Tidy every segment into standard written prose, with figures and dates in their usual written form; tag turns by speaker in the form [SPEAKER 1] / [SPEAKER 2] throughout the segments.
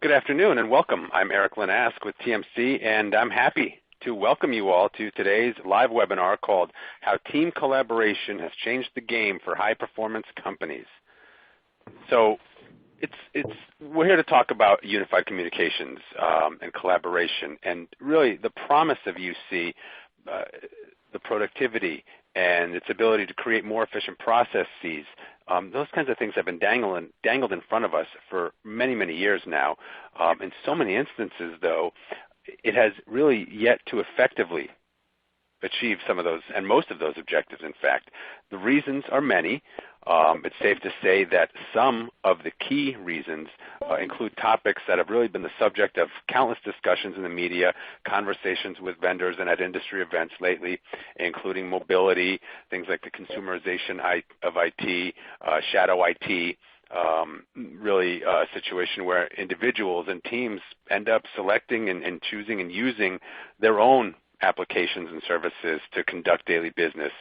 [SPEAKER 1] Good afternoon and welcome. I'm Eric Linask with TMC, and I'm happy to welcome you all to today's live webinar called How Team Collaboration Has Changed the Game for High-Performance Companies. So we're here to talk about unified communications and collaboration, and really the promise of UC, the productivity and its ability to create more efficient processes. Those kinds of things have been dangled in front of us for many, many years now. In so many instances, though, it has really yet to effectively achieve some of those, and most of those objectives, in fact. The reasons are many. It's safe to say that some of the key reasons include topics that have really been the subject of countless discussions in the media, conversations with vendors and at industry events lately, including mobility, things like the consumerization of IT, shadow IT, really a situation where individuals and teams end up selecting and choosing and using their own applications and services to conduct daily business.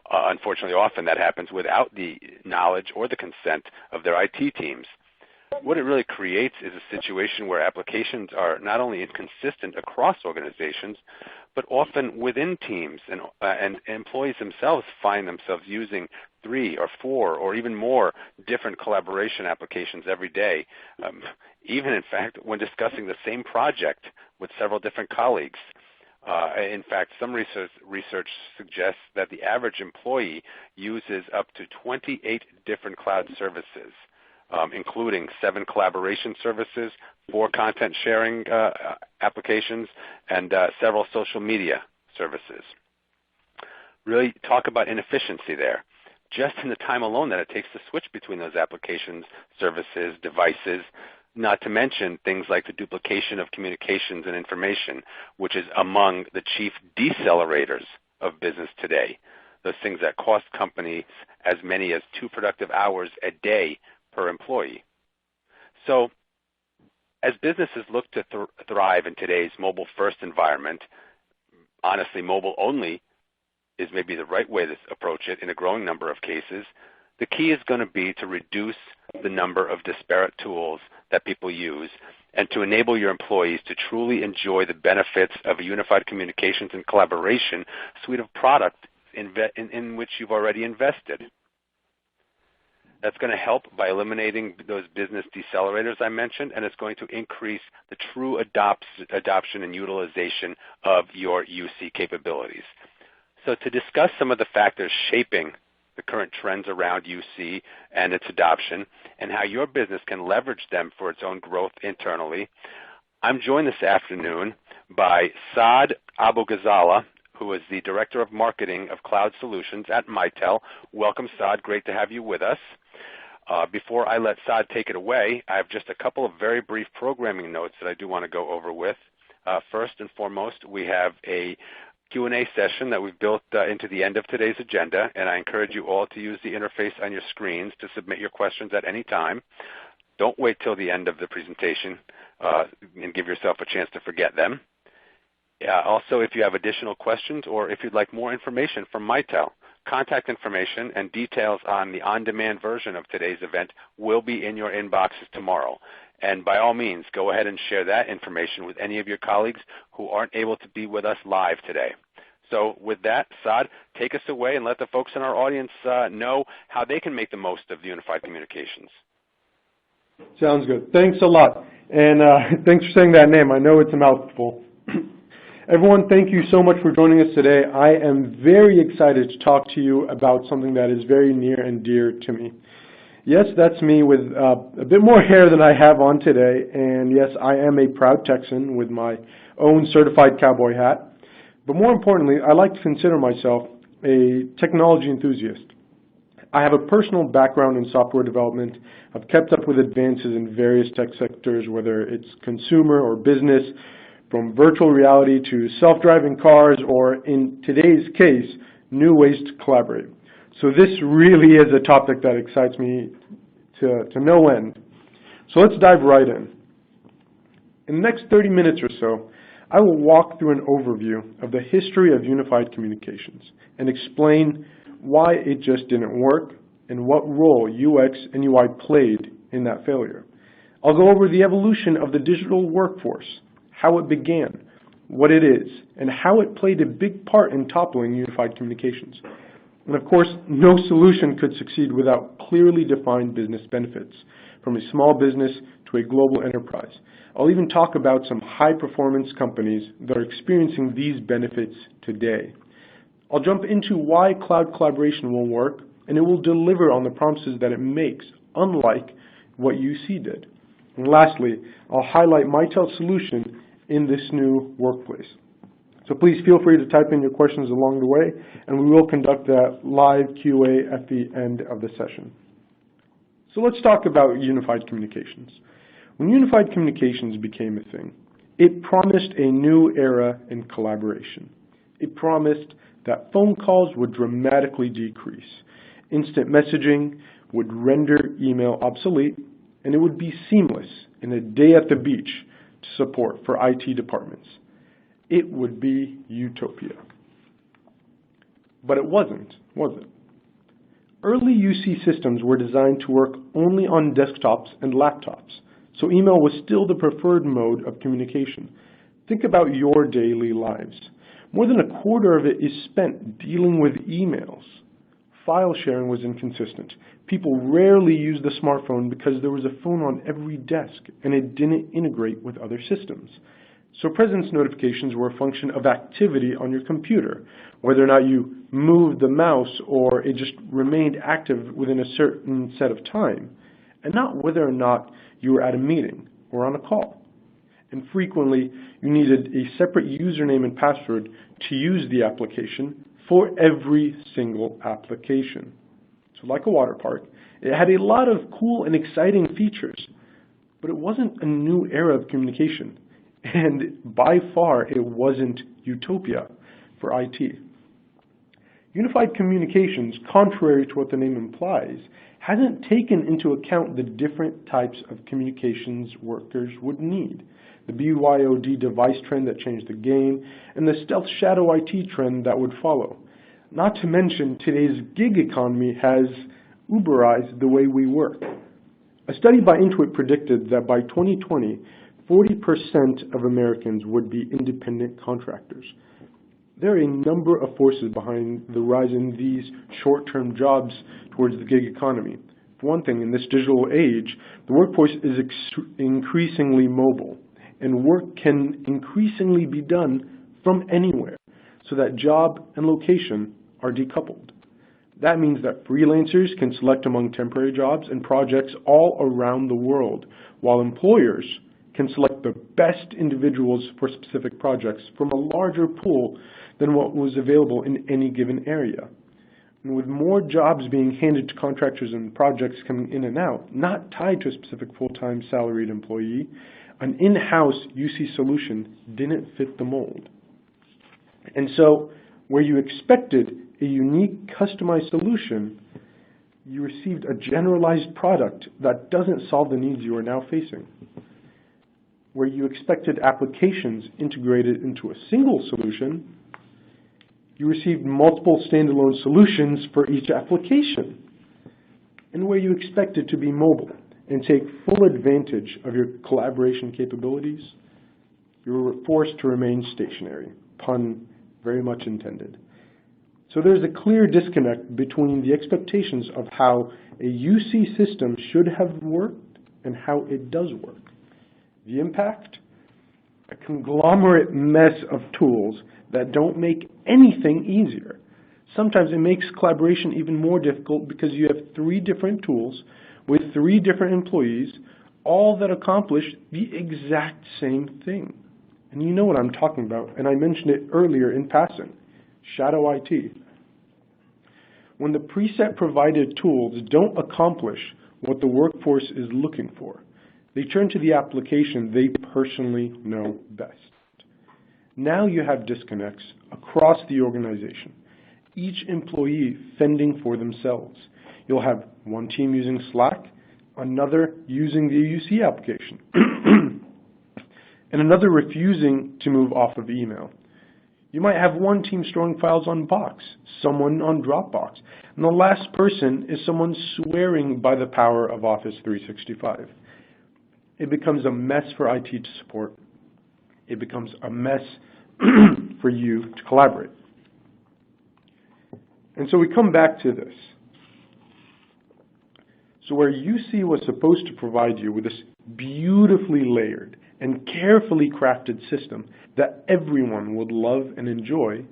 [SPEAKER 1] Unfortunately, often that happens without the knowledge or the consent of their IT teams. What it really creates is a situation where applications are not only inconsistent across organizations, but often within teams, and employees themselves find themselves using 3 or 4 or even more different collaboration applications every day, even in fact when discussing the same project with several different colleagues. In fact, some research suggests that the average employee uses up to 28 different cloud services, including 7 collaboration services, 4 content sharing applications, and several social media services. Really talk about inefficiency there. Just in the time alone that it takes to switch between those applications, services, devices, not to mention things like the duplication of communications and information, which is among the chief decelerators of business today. Those things that cost companies as many as 2 productive hours a day per employee. So as businesses look to thrive in today's mobile-first environment, honestly, mobile-only is maybe the right way to approach it in a growing number of cases. The key is going to be to reduce the number of disparate tools that people use and to enable your employees to truly enjoy the benefits of a unified communications and collaboration suite of products in which you've already invested. That's going to help by eliminating those business decelerators I mentioned, and it's going to increase the true adoption and utilization of your UC capabilities. So to discuss some of the factors shaping the current trends around UC and its adoption, and how your business can leverage them for its own growth internally, I'm joined this afternoon by Saad Abu-Ghazala, who is the Director of Marketing of Cloud Solutions at Mitel. Welcome, Saad. Great to have you with us. Before I let Saad take it away, I have just a couple of very brief programming notes that I do want to go over with. First and foremost, we have a Q&A session that we've built into the end of today's agenda, and I encourage you all to use the interface on your screens to submit your questions at any time. Don't wait till the end of the presentation and give yourself a chance to forget them. Also, if you have additional questions or if you'd like more information from Mitel, contact information and details on the on-demand version of today's event will be in your inboxes tomorrow. And by all means, go ahead and share that information with any of your colleagues who aren't able to be with us live today. So with that, Saad, take us away and let the folks in our audience know how they can make the most of unified communications.
[SPEAKER 2] Sounds good. Thanks a lot. And thanks for saying that name. I know it's a mouthful. Everyone, thank you so much for joining us today. I am very excited to talk to you about something that is very near and dear to me. Yes, that's me with a bit more hair than I have on today, and yes, I am a proud Texan with my own certified cowboy hat. But more importantly, I like to consider myself a technology enthusiast. I have a personal background in software development. I've kept up with advances in various tech sectors, whether it's consumer or business, from virtual reality to self-driving cars, or in today's case, new ways to collaborate. So this really is a topic that excites me to no end. So let's dive right in. In the next 30 minutes or so, I will walk through an overview of the history of unified communications and explain why it just didn't work and what role UX and UI played in that failure. I'll go over the evolution of the digital workforce, how it began, what it is, and how it played a big part in toppling unified communications. And of course, no solution could succeed without clearly defined business benefits, from a small business to a global enterprise. I'll even talk about some high-performance companies that are experiencing these benefits today. I'll jump into why cloud collaboration will work, and it will deliver on the promises that it makes, unlike what UC did. And lastly, I'll highlight Mitel's solution in this new workplace. So please feel free to type in your questions along the way, and we will conduct that live QA at the end of the session. So let's talk about unified communications. When unified communications became a thing, it promised a new era in collaboration. It promised that phone calls would dramatically decrease, instant messaging would render email obsolete, and it would be seamless in a day at the beach to support for IT departments. It would be utopia. But it wasn't, was it? Early UC systems were designed to work only on desktops and laptops, so email was still the preferred mode of communication. Think about your daily lives. More than a quarter of it is spent dealing with emails. File sharing was inconsistent. People rarely used the smartphone because there was a phone on every desk and it didn't integrate with other systems. So presence notifications were a function of activity on your computer, whether or not you moved the mouse or it just remained active within a certain set of time, and not whether or not you were at a meeting or on a call. And frequently, you needed a separate username and password to use the application for every single application. So like a water park, it had a lot of cool and exciting features, but it wasn't a new era of communication. And by far, it wasn't utopia for IT. Unified communications, contrary to what the name implies, hasn't taken into account the different types of communications workers would need. The BYOD device trend that changed the game, and the stealth shadow IT trend that would follow. Not to mention, today's gig economy has Uberized the way we work. A study by Intuit predicted that by 2020, 40% of Americans would be independent contractors. There are a number of forces behind the rise in these short-term jobs towards the gig economy. For one thing, in this digital age, the workforce is increasingly mobile, and work can increasingly be done from anywhere, so that job and location are decoupled. That means that freelancers can select among temporary jobs and projects all around the world, while employers can select the best individuals for specific projects from a larger pool than what was available in any given area. And with more jobs being handed to contractors and projects coming in and out, not tied to a specific full-time salaried employee, an in-house UC solution didn't fit the mold. And so, where you expected a unique customized solution, you received a generalized product that doesn't solve the needs you are now facing. Where you expected applications integrated into a single solution, you received multiple standalone solutions for each application. And where you expected to be mobile and take full advantage of your collaboration capabilities, you were forced to remain stationary, pun very much intended. So there's a clear disconnect between the expectations of how a UC system should have worked and how it does work. The impact? A conglomerate mess of tools that don't make anything easier. Sometimes it makes collaboration even more difficult because you have 3 different tools with 3 different employees, all that accomplish the exact same thing. And you know what I'm talking about, and I mentioned it earlier in passing. Shadow IT. When the preset provided tools don't accomplish what the workforce is looking for, they turn to the application they personally know best. Now you have disconnects across the organization, each employee fending for themselves. You'll have one team using Slack, another using the UC application, and another refusing to move off of email. You might have one team storing files on Box, someone on Dropbox, and the last person is someone swearing by the power of Office 365. it becomes a mess for IT to support. It becomes a mess for you to collaborate. And so we come back to this. So where UC was supposed to provide you with this beautifully layered and carefully crafted system that everyone would love and enjoy,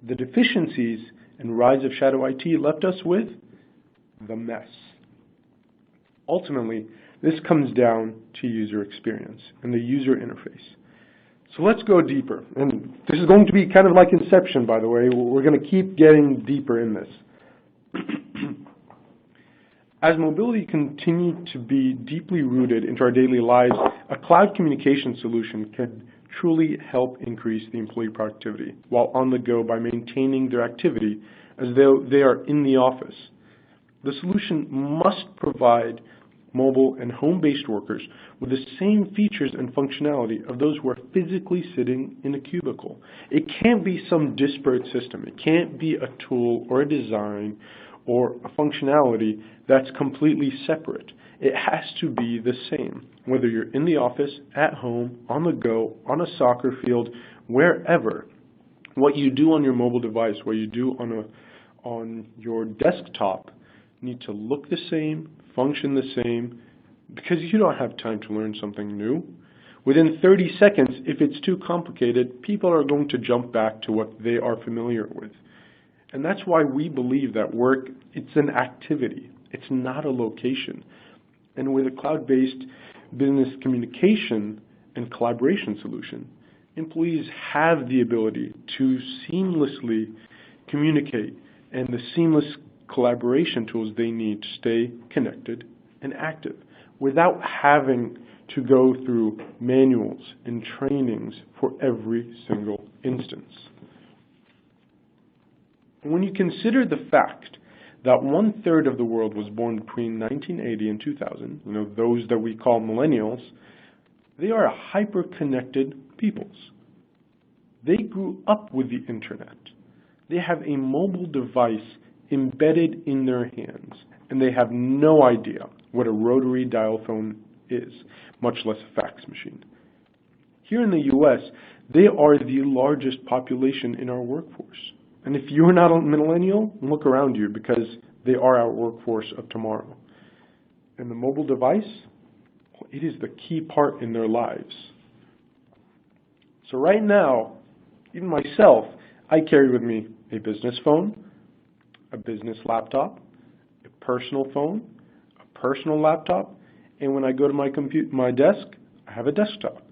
[SPEAKER 2] the deficiencies and rise of shadow IT left us with the mess. Ultimately, this comes down to user experience and the user interface. So let's go deeper. And this is going to be kind of like Inception, by the way. We're going to keep getting deeper in this. As mobility continued to be deeply rooted into our daily lives, a cloud communication solution could truly help increase the employee productivity while on the go by maintaining their activity as though they are in the office. The solution must provide mobile and home-based workers with the same features and functionality of those who are physically sitting in a cubicle. It can't be some disparate system. It can't be a tool or a design or a functionality that's completely separate. It has to be the same, whether you're in the office, at home, on the go, on a soccer field, wherever. What you do on your mobile device, what you do on your desktop, need to look the same, function the same, because you don't have time to learn something new. Within 30 seconds, if it's too complicated, people are going to jump back to what they are familiar with. And that's why we believe that work, it's an activity. It's not a location. And with a cloud-based business communication and collaboration solution, employees have the ability to seamlessly communicate and the seamless collaboration tools they need to stay connected and active without having to go through manuals and trainings for every single instance. When you consider the fact that 1/3 of the world was born between 1980 and 2000, those that we call millennials, they are hyper-connected peoples. They grew up with the internet. They have a mobile device embedded in their hands, and they have no idea what a rotary dial phone is, much less a fax machine. Here in the US, they are the largest population in our workforce. And if you're not a millennial, look around you, because they are our workforce of tomorrow. And the mobile device, it is the key part in their lives. So right now, even myself, I carry with me a business phone, a business laptop, a personal phone, a personal laptop, and when I go to my desk, I have a desktop,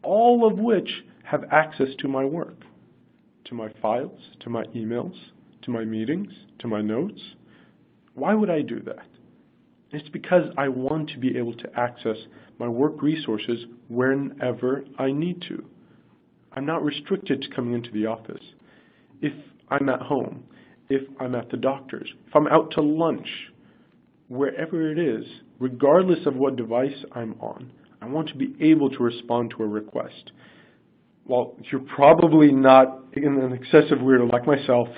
[SPEAKER 2] all of which have access to my work, to my files, to my emails, to my meetings, to my notes. Why would I do that? It's because I want to be able to access my work resources whenever I need to. I'm not restricted to coming into the office. If I'm at home, if I'm at the doctor's, if I'm out to lunch, wherever it is, regardless of what device I'm on, I want to be able to respond to a request. Well, you're probably not an excessive weirdo like myself.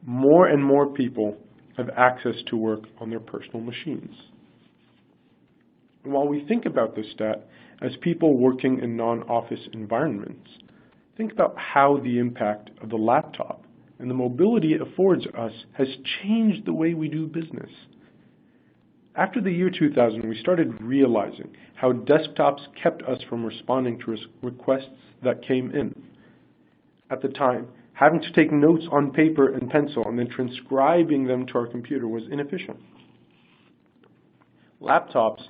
[SPEAKER 2] More and more people have access to work on their personal machines. And while we think about this stat as people working in non-office environments, think about how the impact of the laptop and the mobility it affords us has changed the way we do business. After the year 2000, we started realizing how desktops kept us from responding to requests that came in. At the time, having to take notes on paper and pencil and then transcribing them to our computer was inefficient. Laptops,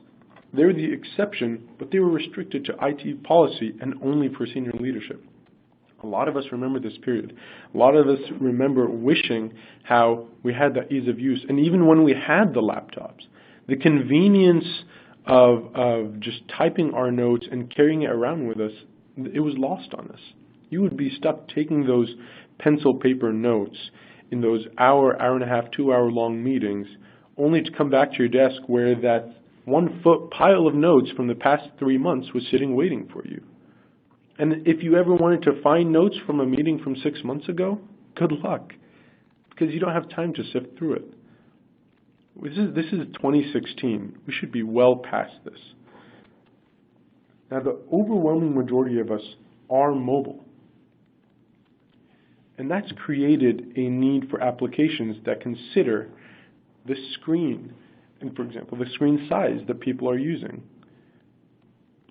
[SPEAKER 2] they were the exception, but they were restricted to IT policy and only for senior leadership. A lot of us remember this period. A lot of us remember wishing how we had that ease of use. And even when we had the laptops, the convenience of just typing our notes and carrying it around with us, it was lost on us. You would be stuck taking those pencil paper notes in those hour and a half, 2 hour long meetings, only to come back to your desk where that 1 foot pile of notes from the past 3 months was sitting waiting for you. And if you ever wanted to find notes from a meeting from 6 months ago, good luck, because you don't have time to sift through it. This is 2016. We should be well past this. Now, the overwhelming majority of us are mobile. And that's created a need for applications that consider the screen, and for example, the screen size that people are using.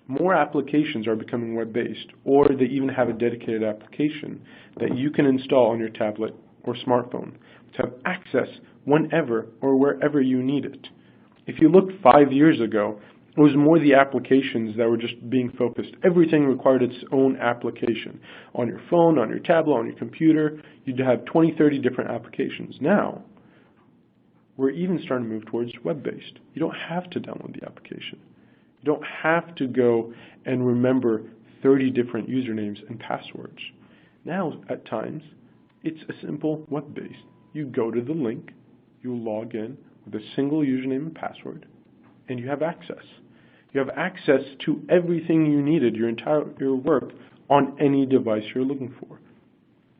[SPEAKER 2] More applications are becoming web-based, or they even have a dedicated application that you can install on your tablet or smartphone to have access whenever or wherever you need it. If you looked 5 years ago, it was more the applications that were just being focused. Everything required its own application. On your phone, on your tablet, on your computer, you'd have 20, 30 different applications. Now, we're even starting to move towards web-based. You don't have to download the application. You don't have to go and remember 30 different usernames and passwords. Now, at times, it's a simple web-based. You go to the link, you log in with a single username and password, and you have access. You have access to everything you needed, your work, on any device you're looking for.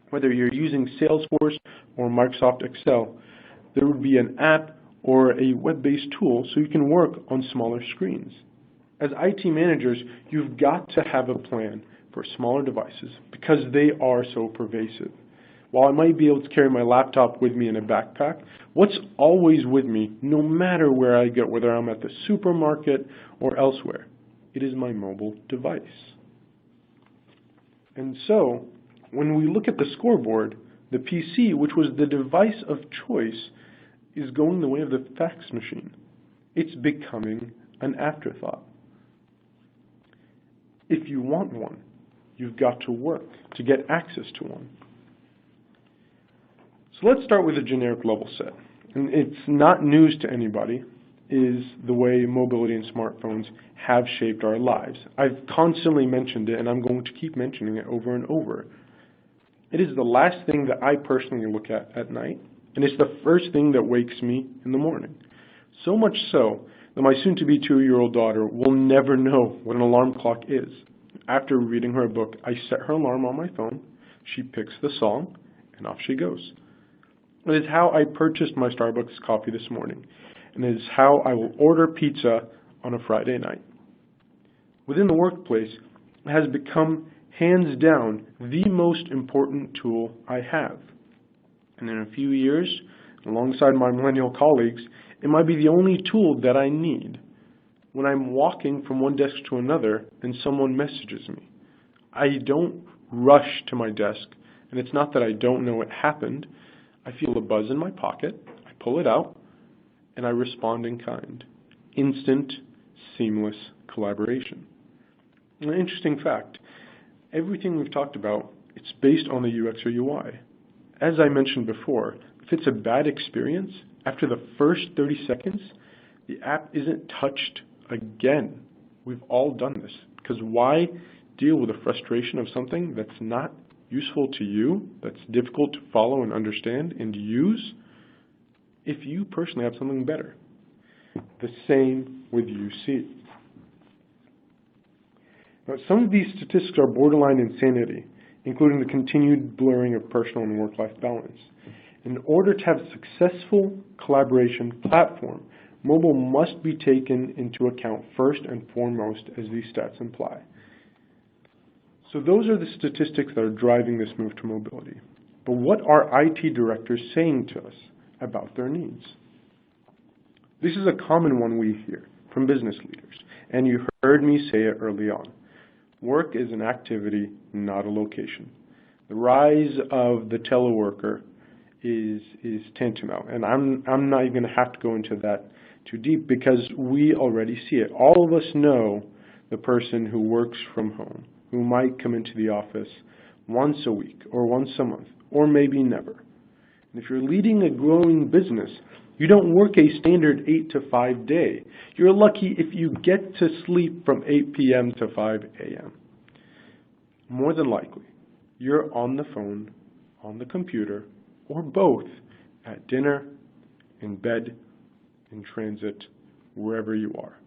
[SPEAKER 2] Whether you're using Salesforce or Microsoft Excel, there would be an app or a web-based tool so you can work on smaller screens. As IT managers, you've got to have a plan for smaller devices because they are so pervasive. While I might be able to carry my laptop with me in a backpack, what's always with me, no matter where I go, whether I'm at the supermarket or elsewhere, it is my mobile device. And so, when we look at the scoreboard, the PC, which was the device of choice, is going the way of the fax machine. It's becoming an afterthought. If you want one, you've got to work to get access to one. So let's start with a generic level set. And it's not news to anybody, is the way mobility and smartphones have shaped our lives. I've constantly mentioned it, and I'm going to keep mentioning it over and over. It is the last thing that I personally look at night, and it's the first thing that wakes me in the morning. So much so that my soon-to-be 2-year-old daughter will never know what an alarm clock is. After reading her a book, I set her alarm on my phone, she picks the song, and off she goes. It is how I purchased my Starbucks coffee this morning, and it is how I will order pizza on a Friday night. Within the workplace, it has become, hands down, the most important tool I have. And in a few years, alongside my millennial colleagues, it might be the only tool that I need when I'm walking from one desk to another and someone messages me. I don't rush to my desk, and it's not that I don't know it happened. I feel a buzz in my pocket, I pull it out, and I respond in kind. Instant, seamless collaboration. An interesting fact, everything we've talked about, it's based on the UX or UI. As I mentioned before, if it's a bad experience, after the first 30 seconds, the app isn't touched again. We've all done this, because why deal with the frustration of something that's not useful to you, that's difficult to follow and understand and use, if you personally have something better? The same with UC. Now, some of these statistics are borderline insanity, including the continued blurring of personal and work-life balance. In order to have a successful collaboration platform, mobile must be taken into account first and foremost, as these stats imply. So those are the statistics that are driving this move to mobility. But what are IT directors saying to us about their needs? This is a common one we hear from business leaders, and you heard me say it early on. Work is an activity, not a location. The rise of the teleworker is tantamount, and I'm not even going to have to go into that too deep because we already see it. All of us know the person who works from home, who might come into the office once a week or once a month, or maybe never. And if you're leading a growing business, you don't work a standard 8 to 5 day. You're lucky if you get to sleep from 8 p.m. to 5 a.m. More than likely, you're on the phone, on the computer, or both at dinner, in bed, in transit, wherever you are.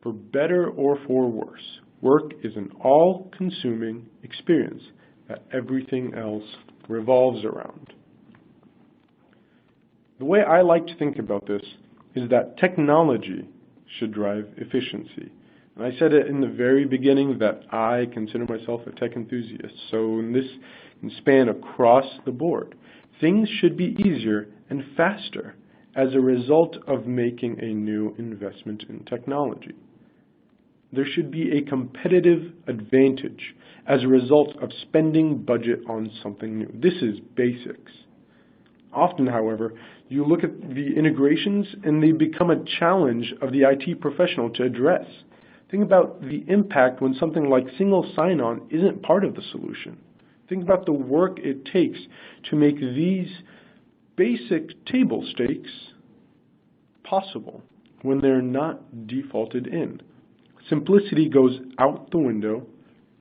[SPEAKER 2] For better or for worse, work is an all-consuming experience that everything else revolves around. The way I like to think about this is that technology should drive efficiency. And I said it in the very beginning that I consider myself a tech enthusiast, so this can span across the board. Things should be easier and faster as a result of making a new investment in technology. There should be a competitive advantage as a result of spending budget on something new. This is basics. Often, however, you look at the integrations and they become a challenge of the IT professional to address. Think about the impact when something like single sign-on isn't part of the solution. Think about the work it takes to make these basic table stakes possible when they're not defaulted in. Simplicity goes out the window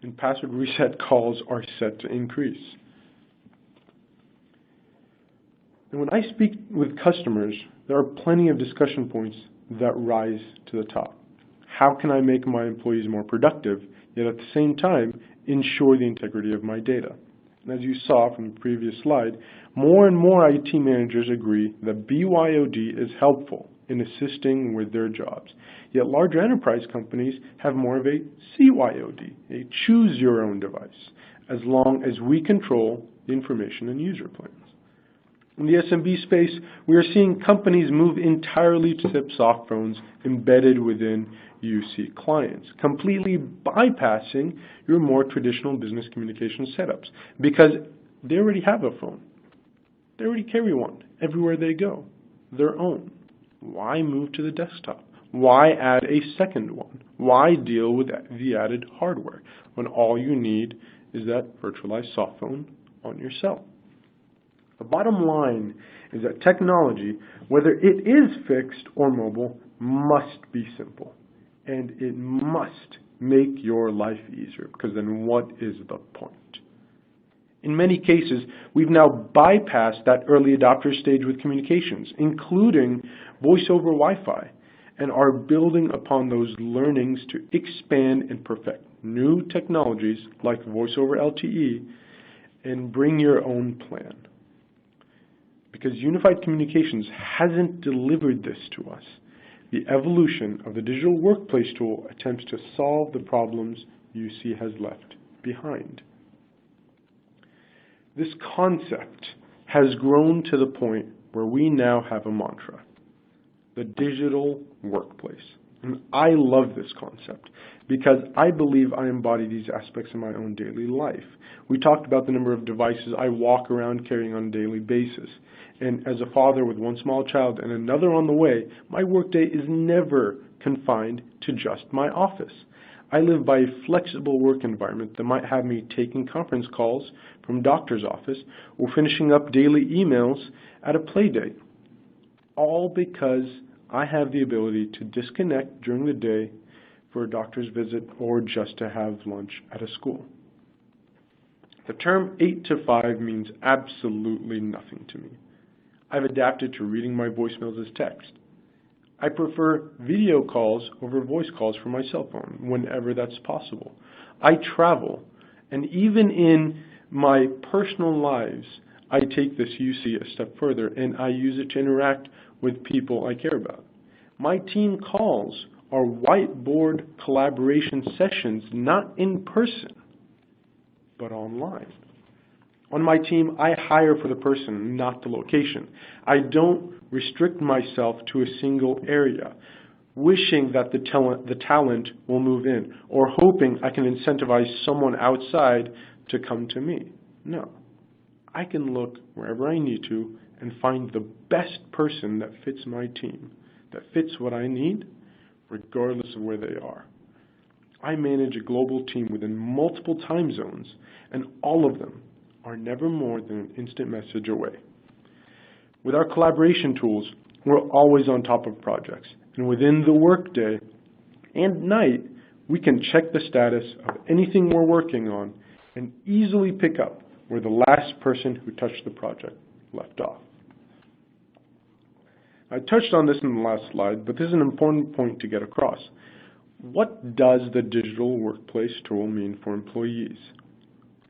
[SPEAKER 2] and password reset calls are set to increase. And when I speak with customers, there are plenty of discussion points that rise to the top. How can I make my employees more productive, yet at the same time ensure the integrity of my data? And as you saw from the previous slide, more and more IT managers agree that BYOD is helpful in assisting with their jobs. Yet larger enterprise companies have more of a CYOD, a choose your own device, as long as we control the information and user plans. In the SMB space, we are seeing companies move entirely to SIP soft phones embedded within UC clients, completely bypassing your more traditional business communication setups because they already have a phone. They already carry one everywhere they go, their own. Why move to the desktop? Why add a second one? Why deal with the added hardware when all you need is that virtualized soft phone on your cell? The bottom line is that technology, whether it is fixed or mobile, must be simple. And it must make your life easier, because then what is the point? In many cases, we've now bypassed that early adopter stage with communications, including voice over Wi-Fi, and are building upon those learnings to expand and perfect new technologies like voice over LTE and bring your own plan. Because unified communications hasn't delivered this to us. The evolution of the digital workplace tool attempts to solve the problems UC has left behind. This concept has grown to the point where we now have a mantra, the digital workplace. And I love this concept because I believe I embody these aspects in my own daily life. We talked about the number of devices I walk around carrying on a daily basis. And as a father with one small child and another on the way, my workday is never confined to just my office. I live by a flexible work environment that might have me taking conference calls from doctor's office or finishing up daily emails at a play date, all because I have the ability to disconnect during the day for a doctor's visit or just to have lunch at a school. The term 8 to 5 means absolutely nothing to me. I've adapted to reading my voicemails as text. I prefer video calls over voice calls from my cell phone whenever that's possible. I travel, and even in my personal lives, I take this UC a step further, and I use it to interact with people I care about. My team calls are whiteboard collaboration sessions, not in person, but online. On my team, I hire for the person, not the location. I don't restrict myself to a single area, wishing that the talent will move in, or hoping I can incentivize someone outside to come to me. No. I can look wherever I need to and find the best person that fits my team, that fits what I need, regardless of where they are. I manage a global team within multiple time zones, and all of them are never more than an instant message away. With our collaboration tools, we're always on top of projects, and within the workday and night, we can check the status of anything we're working on and easily pick up where the last person who touched the project left off. I touched on this in the last slide, but this is an important point to get across. What does the digital workplace tool mean for employees?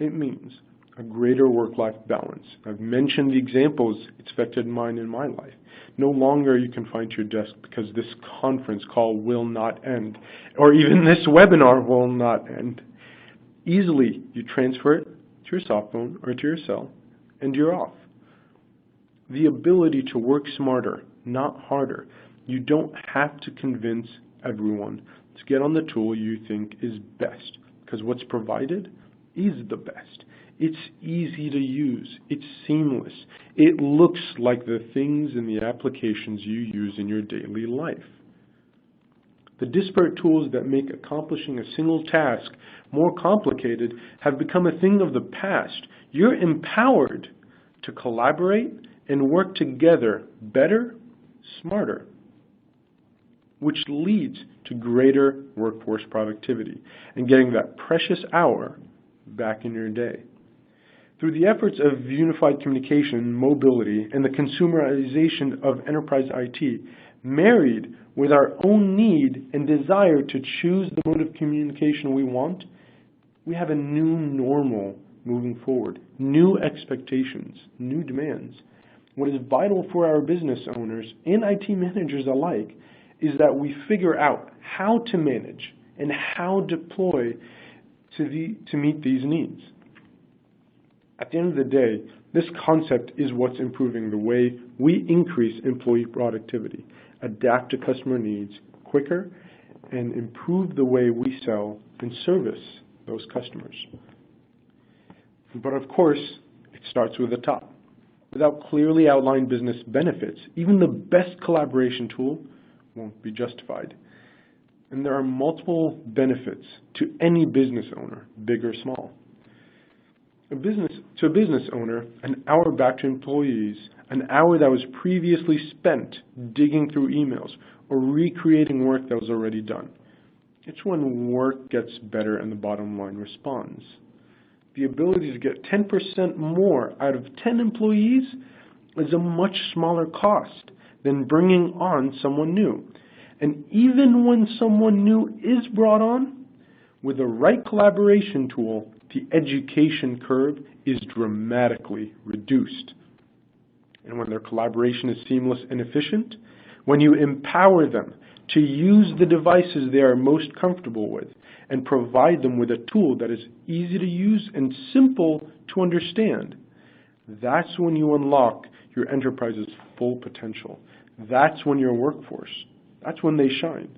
[SPEAKER 2] It means a greater work-life balance. I've mentioned the examples it's affected mine in my life. No longer you can find your desk because this conference call will not end, or even this webinar will not end. Easily, you transfer it to your soft phone or to your cell, and you're off. The ability to work smarter, not harder. You don't have to convince everyone to get on the tool you think is best, because what's provided is the best. It's easy to use. It's seamless. It looks like the things in the applications you use in your daily life. The disparate tools that make accomplishing a single task more complicated have become a thing of the past. You're empowered to collaborate and work together better, smarter, which leads to greater workforce productivity and getting that precious hour back in your day. Through the efforts of unified communication, mobility, and the consumerization of enterprise IT, married with our own need and desire to choose the mode of communication we want, we have a new normal moving forward, new expectations, new demands. What is vital for our business owners and IT managers alike is that we figure out how to manage and how to deploy to meet these needs. At the end of the day, this concept is what's improving the way we increase employee productivity, adapt to customer needs quicker, and improve the way we sell and service those customers. But of course, it starts with the top. Without clearly outlined business benefits, even the best collaboration tool won't be justified. And there are multiple benefits to any business owner, big or small. To a business owner, an hour back to employees, an hour that was previously spent digging through emails or recreating work that was already done. It's when work gets better and the bottom line responds. The ability to get 10% more out of 10 employees is a much smaller cost than bringing on someone new. And even when someone new is brought on, with the right collaboration tool, the education curve is dramatically reduced. And when their collaboration is seamless and efficient, when you empower them to use the devices they are most comfortable with and provide them with a tool that is easy to use and simple to understand, that's when you unlock your enterprise's full potential. That's when your workforce, that's when they shine.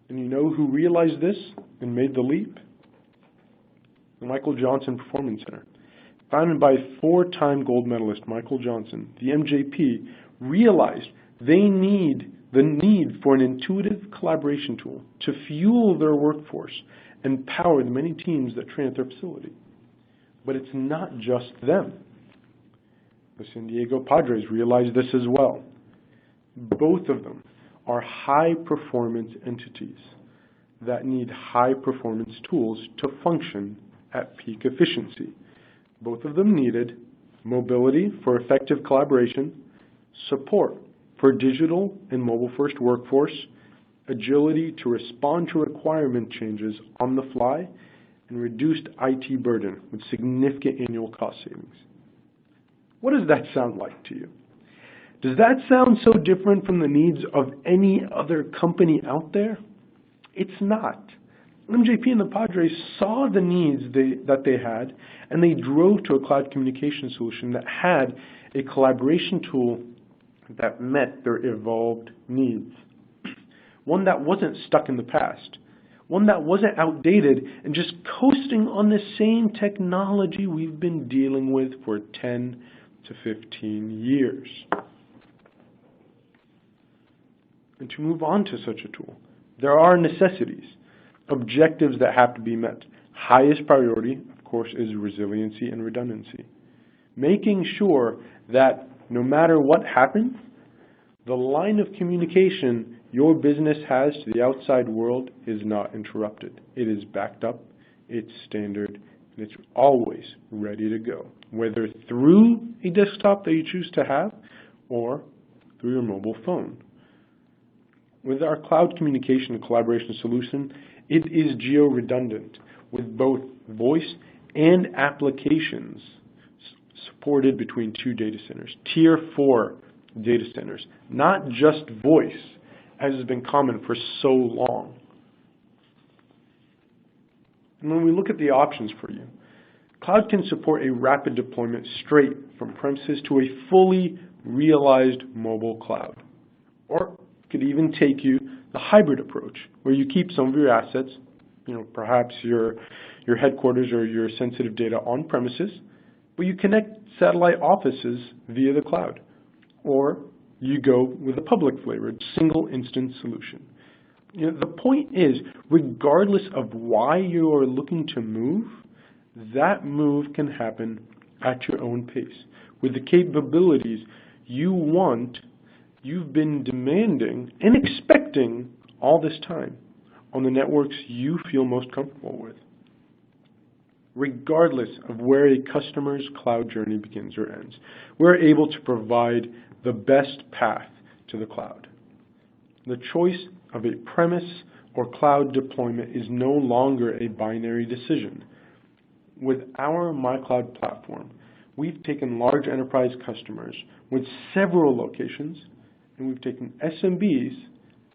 [SPEAKER 2] And you know who realized this and made the leap? The Michael Johnson Performance Center. Founded by four-time gold medalist Michael Johnson, the MJP realized the need for an intuitive collaboration tool to fuel their workforce and power the many teams that train at their facility. But it's not just them. The San Diego Padres realized this as well. Both of them are high-performance entities that need high-performance tools to function at peak efficiency. Both of them needed mobility for effective collaboration, support for digital and mobile-first workforce, agility to respond to requirement changes on the fly, and reduced IT burden with significant annual cost savings. What does that sound like to you? Does that sound so different from the needs of any other company out there? It's not. MJP and the Padres saw the needs that they had, and they drove to a cloud communication solution that had a collaboration tool that met their evolved needs. One that wasn't stuck in the past. One that wasn't outdated and just coasting on the same technology we've been dealing with for 10 to 15 years. And to move on to such a tool, there are necessities, objectives that have to be met. Highest priority, of course, is resiliency and redundancy. Making sure that no matter what happens, the line of communication your business has to the outside world is not interrupted. It is backed up, it's standard, and it's always ready to go, whether through a desktop that you choose to have or through your mobile phone. With our cloud communication and collaboration solution, it is geo-redundant with both voice and applications supported between two data centers, Tier 4 data centers, not just voice, as has been common for so long. And when we look at the options for you, cloud can support a rapid deployment straight from premises to a fully realized mobile cloud. Or it could even take you the hybrid approach, where you keep some of your assets, perhaps your headquarters or your sensitive data on premises, but you connect satellite offices via the cloud. Or you go with a public flavored single instance solution. The point is, regardless of why you are looking to move, that move can happen at your own pace with the capabilities you want, you've been demanding and expecting all this time on the networks you feel most comfortable with, regardless of where a customer's cloud journey begins or ends. We're able to provide the best path to the cloud. The choice of a premise or cloud deployment is no longer a binary decision. With our MyCloud platform, we've taken large enterprise customers with several locations, and we've taken SMBs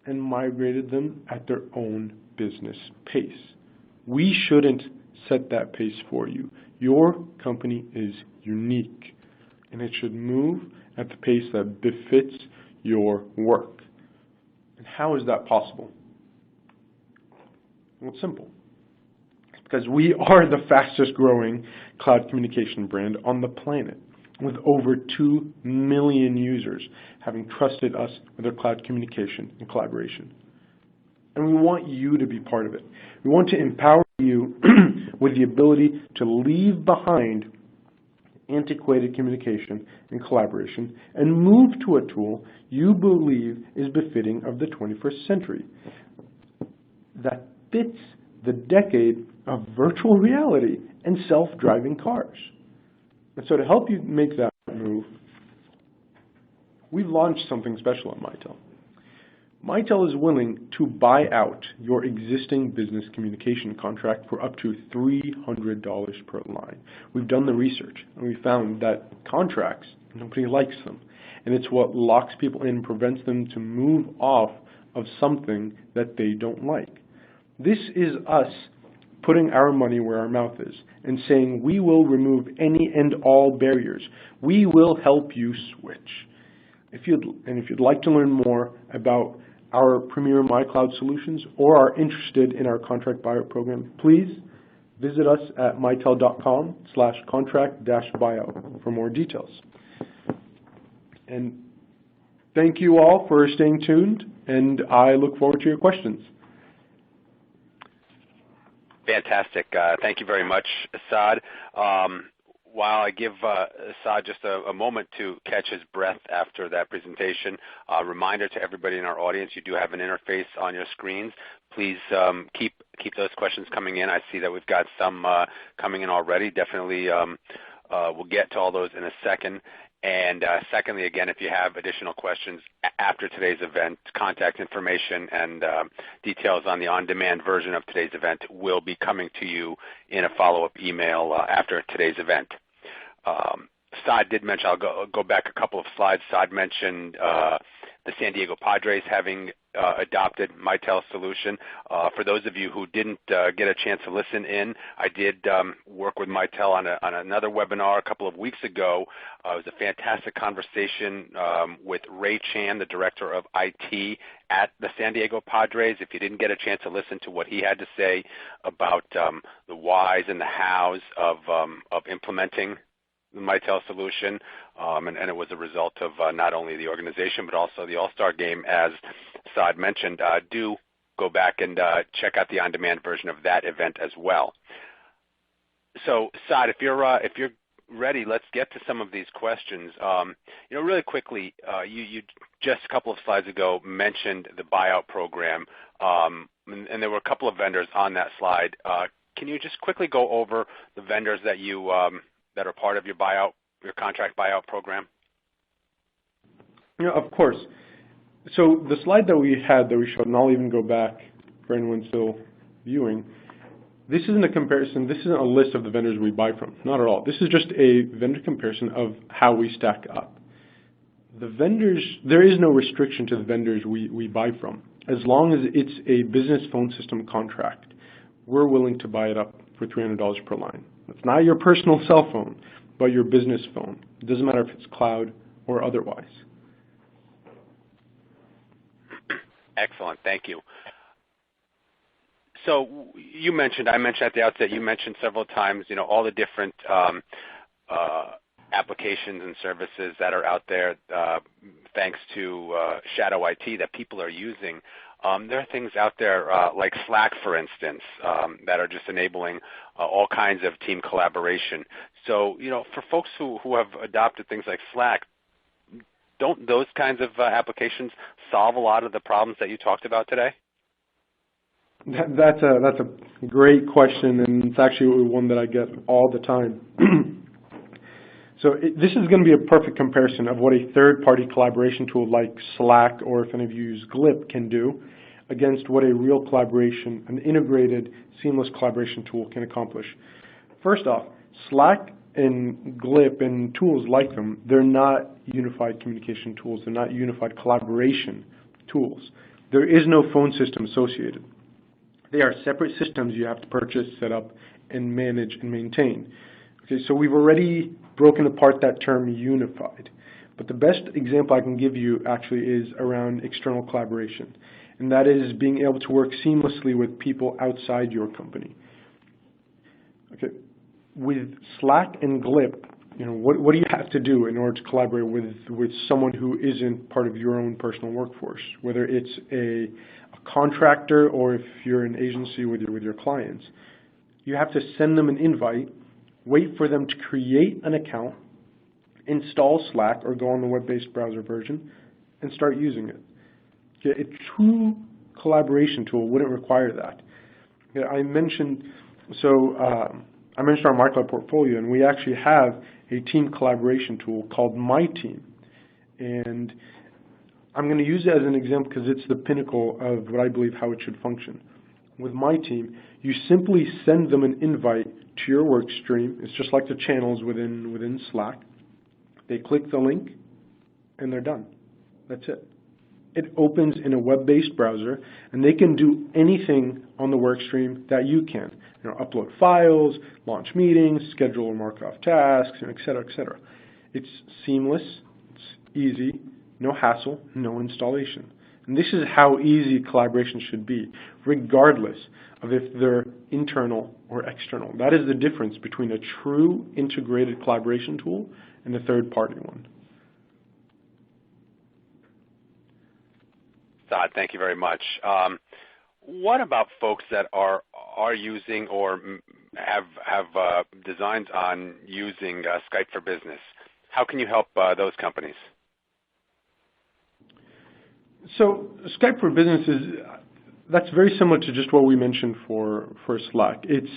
[SPEAKER 2] and migrated them at their own business pace. We shouldn't set that pace for you. Your company is unique, and it should move at the pace that befits your work. And how is that possible? Well, it's simple. It's because we are the fastest growing cloud communication brand on the planet, with over 2 million users having trusted us with their cloud communication and collaboration. And we want you to be part of it. We want to empower you with the ability to leave behind antiquated communication and collaboration and move to a tool you believe is befitting of the 21st century that fits the decade of virtual reality and self-driving cars. And so to help you make that move, we've launched something special at Mitel. Mitel is willing to buy out your existing business communication contract for up to $300 per line. We've done the research, and we found that contracts, nobody likes them. And it's what locks people in and prevents them to move off of something that they don't like. This is us putting our money where our mouth is and saying we will remove any and all barriers. We will help you switch. If you'd like to learn more about our premier MyCloud solutions or are interested in our contract buyout program, please visit us at mitel.com/contract-buyout for more details. And thank you all for staying tuned, and I look forward to your questions.
[SPEAKER 1] Fantastic. Thank you very much, Assad. While I give Assad just a moment to catch his breath after that presentation, a reminder to everybody in our audience, you do have an interface on your screens. Please keep those questions coming in. I see that we've got some coming in already. Definitely we'll get to all those in a second. And secondly, again, if you have additional questions after today's event, contact information and details on the on-demand version of today's event will be coming to you in a follow-up email after today's event. Saad did mention, I'll go back a couple of slides. Saad mentioned the San Diego Padres having adopted Mitel's solution. For those of you who didn't get a chance to listen in, I did work with Mitel on another webinar a couple of weeks ago. It was a fantastic conversation with Ray Chan, the Director of IT at the San Diego Padres. If you didn't get a chance to listen to what he had to say about the whys and the hows of implementing the Mitel solution, and it was a result of not only the organization but also the All-Star game, as Saad mentioned. Do go back and check out the on-demand version of that event as well. So, Saad, if you're ready, let's get to some of these questions. Really quickly, you just a couple of slides ago mentioned the buyout program, and there were a couple of vendors on that slide. Can you just quickly go over the vendors that you that are part of your contract buyout program?
[SPEAKER 2] Of course. So the slide that we showed, and I'll even go back for anyone still viewing, This isn't a comparison. This isn't a list of the vendors we buy from. Not at all. This is just a vendor comparison of how we stack up. The vendors, there is no restriction to the vendors we buy from. As long as it's a business phone system contract, we're willing to buy it up for $300 per line. It's not your personal cell phone, but your business phone. It doesn't matter if it's cloud or otherwise.
[SPEAKER 1] Excellent. Thank you. So I mentioned at the outset, you mentioned several times, all the different applications and services that are out there thanks to shadow IT that people are using. There are things out there like Slack, for instance, that are just enabling all kinds of team collaboration. So, for folks who have adopted things like Slack, don't those kinds of applications solve a lot of the problems that you talked about today?
[SPEAKER 2] That's a great question, and it's actually one that I get all the time. So this is going to be a perfect comparison of what a third-party collaboration tool like Slack, or if any of you use Glip, can do against what a real collaboration, an integrated, seamless collaboration tool can accomplish. First off, Slack and Glip and tools like them, they're not unified communication tools. They're not unified collaboration tools. There is no phone system associated. They are separate systems you have to purchase, set up, and manage and maintain. Okay, so we've already broken apart that term unified. But the best example I can give you actually is around external collaboration. And that is being able to work seamlessly with people outside your company. Okay, with Slack and Glip, what do you have to do in order to collaborate with someone who isn't part of your own personal workforce, whether it's a contractor or if you're an agency with your clients? You have to send them an invite, wait for them to create an account, install Slack or go on the web-based browser version, and start using it. Okay, a true collaboration tool wouldn't require that. Okay, I mentioned our MyCloud portfolio, and we actually have a team collaboration tool called My Team. And I'm going to use it as an example because it's the pinnacle of what I believe how it should function. With My Team, you simply send them an invite to your work stream. It's just like the channels within Slack. They click the link, and they're done. That's it. It opens in a web-based browser, and they can do anything on the work stream that you can. Upload files, launch meetings, schedule or mark off tasks, et cetera, et cetera. It's seamless, it's easy, no hassle, no installation. And this is how easy collaboration should be, regardless of if they're internal or external. That is the difference between a true integrated collaboration tool and a third-party one.
[SPEAKER 1] Todd, thank you very much. What about folks that are using or have designs on using Skype for Business? How can you help those companies? So Skype for Business that's very similar to just what we mentioned for Slack. It's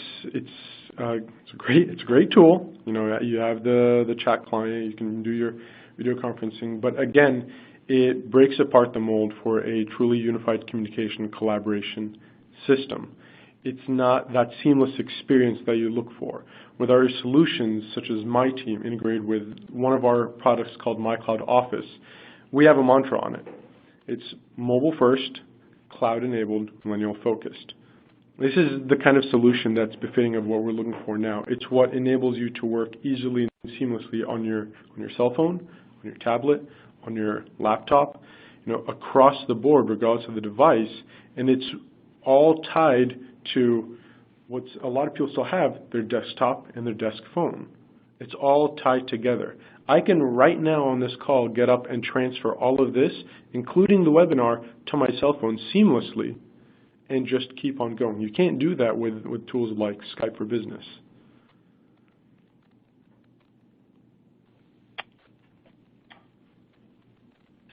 [SPEAKER 1] a great tool. You have the chat client, you can do your video conferencing, but again, it breaks apart the mold for a truly unified communication collaboration system. It's not that seamless experience that you look for. With our solutions, such as My Team, integrated with one of our products called MyCloud Office, we have a mantra on it. It's mobile first, cloud enabled, millennial focused. This is the kind of solution that's befitting of what we're looking for now. It's what enables you to work easily and seamlessly on your cell phone, on your tablet, on your laptop, across the board, regardless of the device, and it's all tied to what a lot of people still have, their desktop and their desk phone. It's all tied together. I can right now on this call get up and transfer all of this, including the webinar, to my cell phone seamlessly and just keep on going. You can't do that with tools like Skype for Business.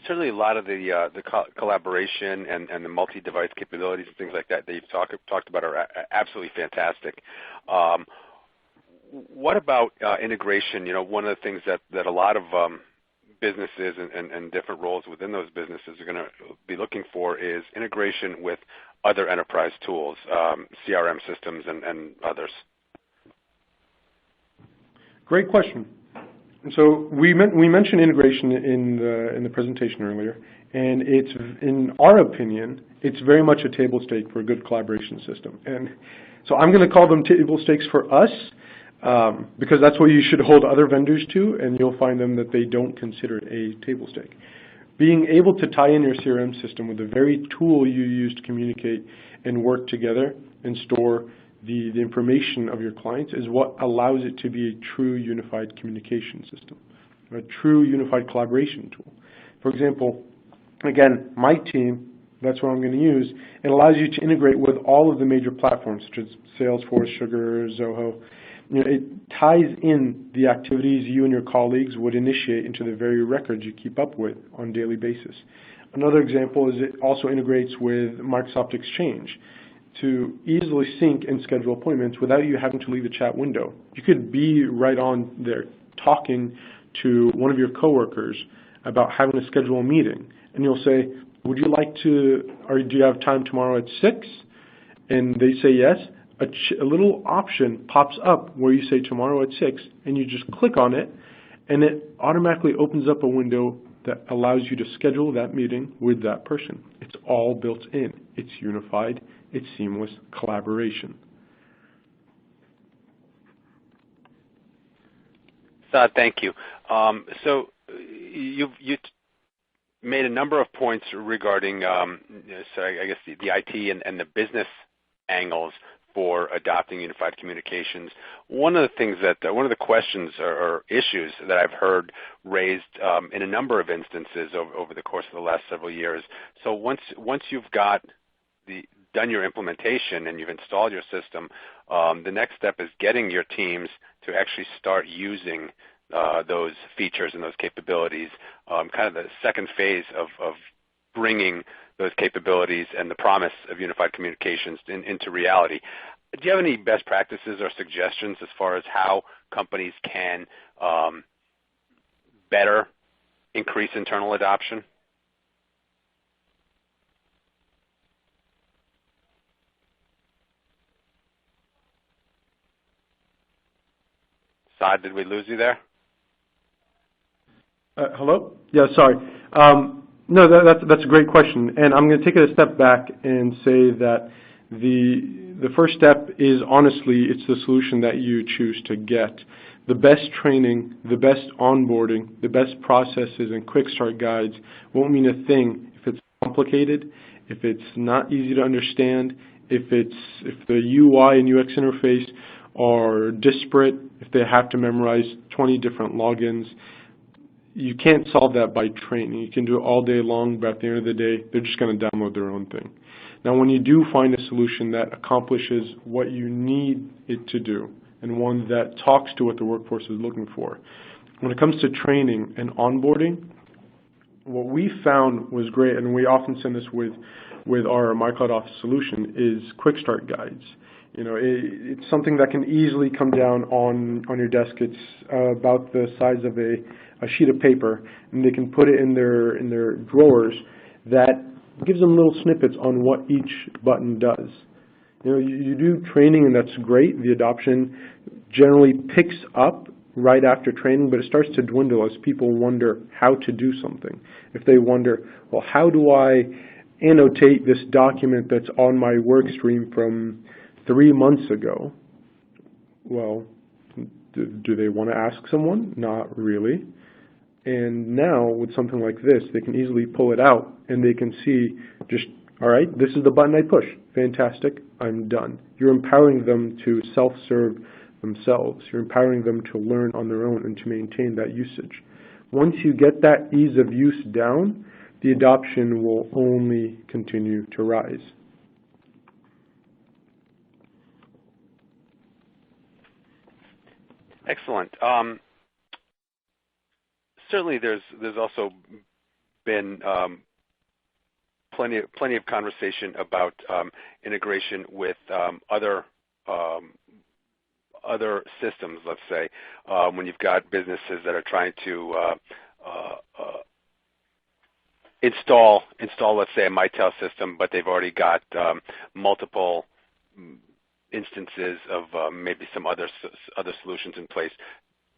[SPEAKER 1] Certainly a lot of the collaboration and the multi-device capabilities and things like that you've talked about are absolutely fantastic. What about integration? One of the things that a lot of businesses and different roles within those businesses are going to be looking for is integration with other enterprise tools, CRM systems, and others.
[SPEAKER 2] Great question. So we mentioned integration in the presentation earlier, and it's, in our opinion, it's very much a table stake for a good collaboration system. And so I'm going to call them table stakes for us, because that's what you should hold other vendors to, and you'll find them that they don't consider it a table stake. Being able to tie in your CRM system with the very tool you use to communicate and work together and store the information of your clients is what allows it to be a true unified communication system, a true unified collaboration tool. For example, again, my team, that's what I'm going to use. It allows you to integrate with all of the major platforms such as Salesforce, Sugar, Zoho. It ties in the activities you and your colleagues would initiate into the very records you keep up with on a daily basis. Another example is it also integrates with Microsoft Exchange to easily sync and schedule appointments without you having to leave the chat window. You could be right on there talking to one of your coworkers about having to schedule a meeting, and you'll say, would you like to, or do you have time tomorrow at 6? And they say yes. A little option pops up where you say tomorrow at 6, and you just click on it, and it automatically opens up a window that allows you to schedule that meeting with that person. It's all built in. It's unified. It's seamless collaboration.
[SPEAKER 1] Saad, thank you. So you made a number of points regarding, so I guess the IT and the business angles for adopting unified communications. One of the questions or issues that I've heard raised in a number of instances over the course of the last several years. So once you've got done your implementation and you've installed your system, the next step is getting your teams to actually start using those features and those capabilities, kind of the second phase of bringing those capabilities and the promise of unified communications into reality. Do you have any best practices or suggestions as far as how companies can better increase internal adoption? Saad, did we lose you there?
[SPEAKER 2] Hello? Yeah, sorry. No, that's a great question, and I'm going to take it a step back and say that the first step is, honestly, it's the solution that you choose to get. The best training, the best onboarding, the best processes and quick start guides won't mean a thing if it's complicated, if it's not easy to understand, if the UI and UX interface are disparate, if they have to memorize 20 different logins. You can't solve that by training. You can do it all day long, but at the end of the day, they're just going to download their own thing. Now, when you do find a solution that accomplishes what you need it to do, and one that talks to what the workforce is looking for, when it comes to training and onboarding, what we found was great, and we often send this with our MyCloud Office solution, is quick start guides. It's something that can easily come down on your desk. It's about the size of a sheet of paper, and they can put it in their drawers. That gives them little snippets on what each button does. You do training, and that's great. The adoption generally picks up right after training, but it starts to dwindle as people wonder how to do something. If they wonder, well, how do I annotate this document that's on my work stream from 3 months ago? Well, do they want to ask someone? Not really. And now, with something like this, they can easily pull it out, and they can see just, all right, this is the button I push. Fantastic, I'm done. You're empowering them to self-serve themselves. You're empowering them to learn on their own and to maintain that usage. Once you get that ease of use down, the adoption will only continue to rise.
[SPEAKER 1] Excellent. Certainly, there's also been plenty of conversation about integration with other systems. Let's say when you've got businesses that are trying to install, let's say, a Mitel system, but they've already got multiple instances of maybe some other solutions in place.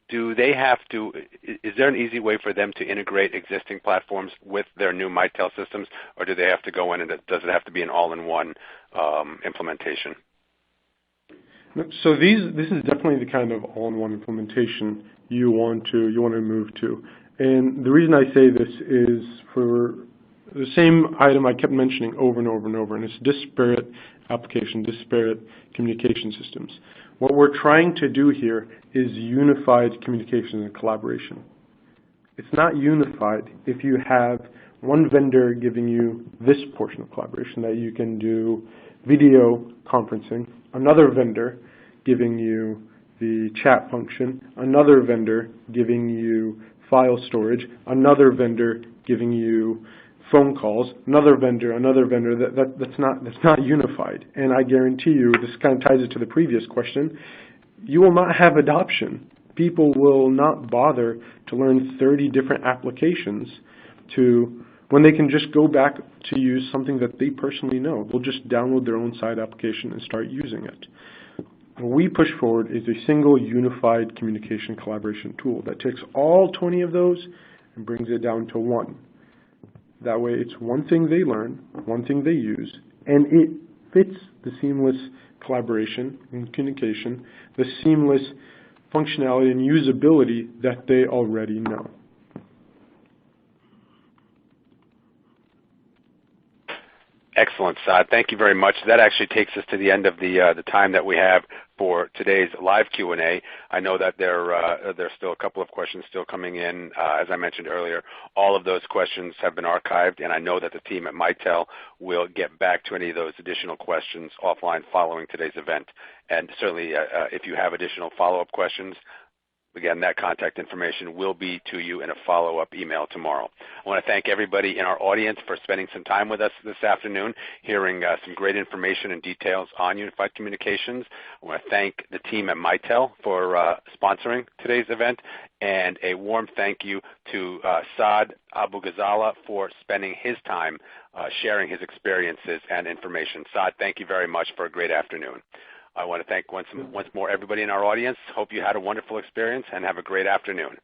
[SPEAKER 1] Do they have to? Is there an easy way for them to integrate existing platforms with their new Mitel systems, or do they have to go in and does it have to be an all-in-one implementation?
[SPEAKER 2] So this is definitely the kind of all-in-one implementation you want to move to. And the reason I say this is for the same item I kept mentioning over and over and over, and it's disparate application, disparate communication systems. What we're trying to do here is unified communication and collaboration. It's not unified if you have one vendor giving you this portion of collaboration that you can do video conferencing, another vendor giving you the chat function, another vendor giving you file storage, another vendor giving you phone calls, another vendor. That's not unified. And I guarantee you, this kind of ties it to the previous question, you will not have adoption. People will not bother to learn 30 different applications when they can just go back to use something that they personally know. They'll just download their own side application and start using it. What we push forward is a single unified communication collaboration tool that takes all 20 of those and brings it down to one. That way it's one thing they learn, one thing they use, and it fits the seamless collaboration and communication, the seamless functionality and usability that they already know.
[SPEAKER 1] Excellent, Saad. Thank you very much. That actually takes us to the end of the time that we have for today's live Q&A. I know that there's still a couple of questions still coming in. As I mentioned earlier, all of those questions have been archived, and I know that the team at Mitel will get back to any of those additional questions offline following today's event. And certainly, if you have additional follow-up questions, again, that contact information will be to you in a follow-up email tomorrow. I want to thank everybody in our audience for spending some time with us this afternoon, hearing some great information and details on unified communications. I want to thank the team at Mitel for sponsoring today's event, and a warm thank you to Saad Abu Ghazala for spending his time sharing his experiences and information. Saad, thank you very much for a great afternoon. I want to thank once more everybody in our audience. Hope you had a wonderful experience and have a great afternoon.